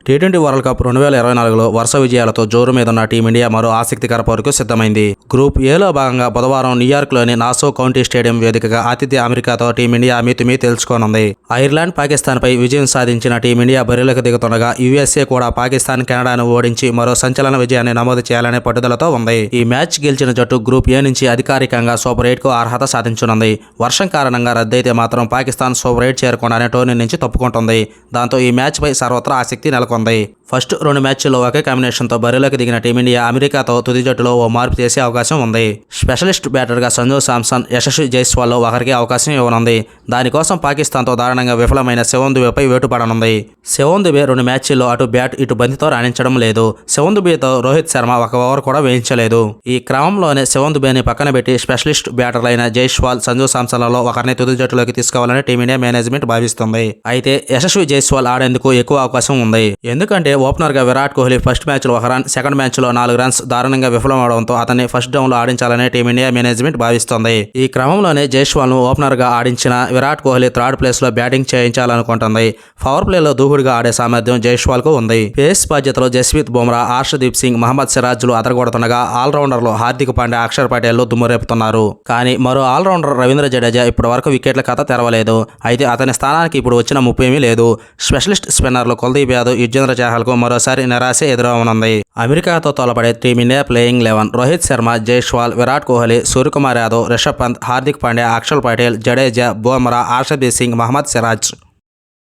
T20 world cup 2024లో వరుస విజయాలతో జోరు మీదున్న టీమిండియా మరో ఆసక్తికర పోరుకు సిద్ధమైంది. గ్రూప్ ఏలో భాగంగా బుధవారం న్యూయార్క్లోని నాసో కౌంటీ స్టేడియం వేదికగా ఆతిథ్య అమెరికాతో టీమిండియా అమీతుమీ తేల్చుకోనుంది. ఐర్లాండ్, పాకిస్తాన్పై విజయం సాధించిన టీమిండియా బరిలోకి దిగుతుండగా యుఎస్ఏ కూడా పాకిస్తాన్, కెనడాను ఓడించి మరో సంచలన విజయాన్ని నమోదు చేయాలనే పట్టుదలతో ఉంది. ఈ మ్యాచ్ గెలిచిన జట్టు గ్రూప్ ఏ నుంచి అధికారికంగా సూపర్ 8కు అర్హత సాధించనుంది. వర్షం కారణంగా రద్దయితే మాత్రం పాకిస్తాన్ సూపర్ 8 చేరకుండానే టోర్నీ నుంచి తప్పుకుంటుంది. దాంతో ఈ మ్యాచ్పై సర్వత్రా ఆసక్తి నెలకొంది. ఫస్ట్ 2 మ్యాచ్ల్లో ఒకే కాంబినేషన్తో బరిలోకి దిగిన టీమిండియా అమెరికాతో తుది జట్టులో ఓ మార్పు చేసే అవకాశం ఉంది. స్పెషలిస్ట్ బ్యాటర్గా సంజు శాంసన్, యశస్వి జైస్వాల్లో ఒకరికి అవకాశం ఇవ్వనుంది. దానికోసం పాకిస్తాన్తో దారుణంగా విఫలమైన శివం దుబేపై వేటుపడనుంది. శివం దుబే 2 మ్యాచ్ల్లో అటు బ్యాట్ ఇటు బంతితో రాణించడం లేదు. శివం దుబేతో రోహిత్ శర్మ ఒక ఓవర్ కూడా వేయించలేదు. ఈ క్రమంలోనే శివం దుబేని పక్కన పెట్టి స్పెషలిస్ట్ బ్యాటర్లైన జైస్వాల్, సంజు శాంసన్లలో ఒకరిని తుది జట్టులోకి తీసుకోవాలని టీమిండియా మేనేజ్మెంట్ భావిస్తుంది. అయితే యశస్వి జైస్వాల్ ఆడేందుకు ఎక్కువ అవకాశం ఉంది. ఎందుకంటే ఓపెనర్గా విరాట్ కోహ్లీ ఫస్ట్ మ్యాచ్లో 1 రన్, సెకండ్ మ్యాచ్లో 4 రన్స్ దారుణంగా విఫలమవడంతో అతన్ని ఫస్ట్ డౌన్లో ఆడించాలని టీమిండియా మేనేజ్మెంట్ భావిస్తోంది. ఈ క్రమంలోనే జైస్వాల్ను ఓపెనర్గా ఆడించిన విరాట్ కోహ్లీ థర్డ్ ప్లేస్లో బ్యాటింగ్ చేయించాలనుకుంటుంది. పవర్ ప్లేలో దూకుడుగా ఆడే సామర్థ్యం జైస్వాల్కు ఉంది. పేస్ బాధ్యతలో జస్ప్రీత్ బుమ్రా, హర్షదీప్ సింగ్, మహమ్మద్ సిరాజ్లు అదరగొడుతుండగా ఆల్రౌండర్లు హార్దిక్ పాండ్యా, అక్షర్ పటేల్ దుమ్మురేపుతున్నారు. కానీ మరో ఆల్రౌండర్ రవీంద్ర జడేజా ఇప్పటి వరకు వికెట్ల కథ తెరవలేదు. అయితే అతని స్థానానికి ఇప్పుడు వచ్చిన ముప్పేమీ లేదు. స్పెషలిస్ట్ స్పిన్నర్లు కుల్దీప్ యాదవ్, యుజ్వేంద్ర చాహల్కు మరోసారి నిరాశే ఎదురవనుంది. అమెరికాతో తోలపడే టీమిండియా ప్లేయింగ్ 11 రోహిత్ శర్మ, జైస్వాల్, విరాట్ కోహ్లీ, సూర్యకుమార్ యాదవ్, రిషబ్ పంత్, హార్దిక్ పాండ్యా, అక్షర్ పటేల్, జడేజా, బుమ్రా, హర్షదీప్ సింగ్, మహమ్మద్ సిరాజ్.